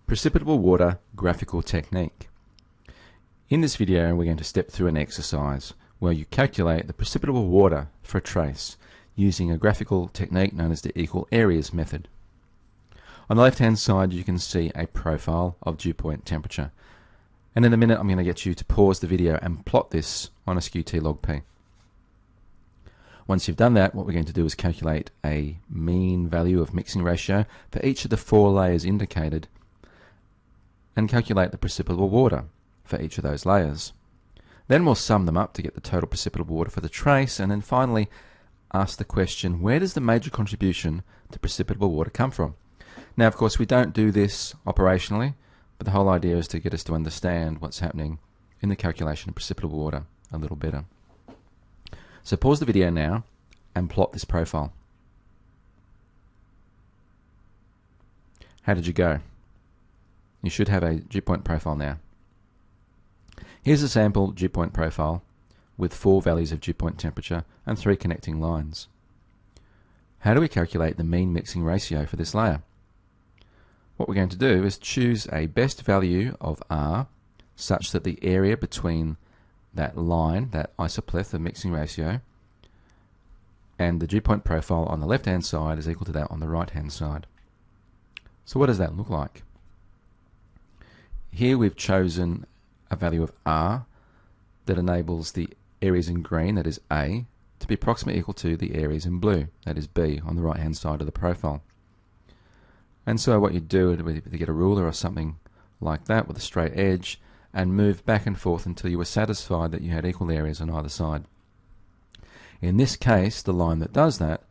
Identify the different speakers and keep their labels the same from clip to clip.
Speaker 1: Precipitable water graphical technique. In this video we're going to step through an exercise where you calculate the precipitable water for a trace using a graphical technique known as the equal areas method. On the left hand side you can see a profile of dew point temperature, and in a minute I'm going to get you to pause the video and plot this on a SkeWT log P. Once you've done that, what we're going to do is calculate a mean value of mixing ratio for each of the 4 layers indicated and calculate the precipitable water for each of those layers. Then we'll sum them up to get the total precipitable water for the trace, and then finally ask the question, where does the major contribution to precipitable water come from? Now of course we don't do this operationally, but the whole idea is to get us to understand what's happening in the calculation of precipitable water a little better. So pause the video now and plot this profile. How did you go? You should have a dew point profile now. Here's a sample dew point profile with 4 values of dew point temperature and 3 connecting lines. How do we calculate the mean mixing ratio for this layer? What we're going to do is choose a best value of R such that the area between that line, that isopleth of mixing ratio, and the dew point profile on the left hand side is equal to that on the right hand side. So what does that look like? Here we've chosen a value of R that enables the areas in green, that is A, to be approximately equal to the areas in blue, that is B, on the right hand side of the profile. And so what you do is you get a ruler or something like that with a straight edge and move back and forth until you were satisfied that you had equal areas on either side. In this case, the line that does that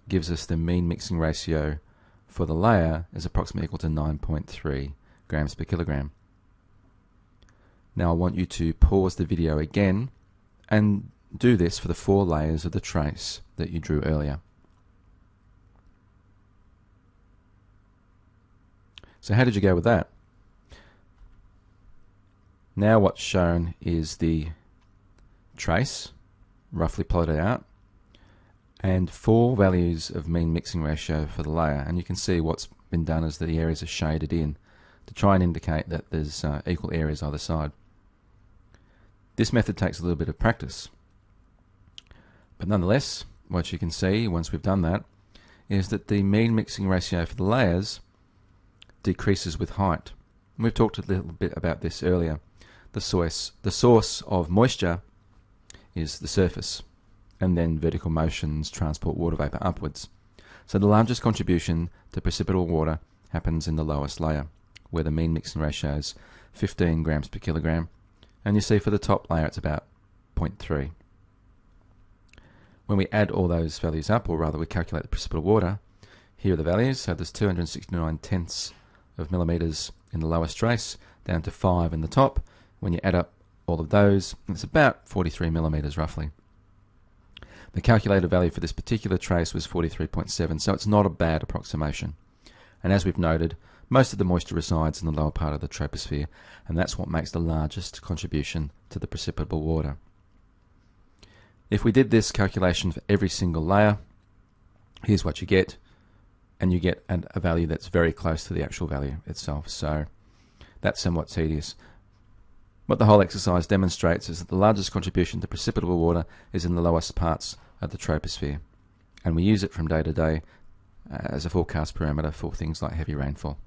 Speaker 1: gives us the mean mixing ratio for the layer is approximately equal to 9.3 grams per kilogram. Now I want you to pause the video again and do this for the 4 layers of the trace that you drew earlier. So how did you go with that? Now what's shown is the trace, roughly plotted out, and 4 values of mean mixing ratio for the layer, and you can see what's been done is that the areas are shaded in to try and indicate that there's equal areas either side. This method takes a little bit of practice, but nonetheless what you can see once we've done that is that the mean mixing ratio for the layers decreases with height. And we've talked a little bit about this earlier. The source of moisture is the surface, and then vertical motions transport water vapor upwards. So the largest contribution to precipitable water happens in the lowest layer, where the mean mixing ratio is 15 grams per kilogram, and you see for the top layer it's about 0.3. When we add all those values up, or rather we calculate the precipitable water, here are the values. So there's 269 tenths of millimeters in the lowest trace, down to 5 in the top. When you add up all of those, it's about 43 millimeters roughly. The calculated value for this particular trace was 43.7, so it's not a bad approximation. And as we've noted, most of the moisture resides in the lower part of the troposphere, and that's what makes the largest contribution to the precipitable water. If we did this calculation for every single layer, here's what you get, and you get a value that's very close to the actual value itself, so that's somewhat tedious. What the whole exercise demonstrates is that the largest contribution to precipitable water is in the lowest parts of the troposphere, and we use it from day to day as a forecast parameter for things like heavy rainfall.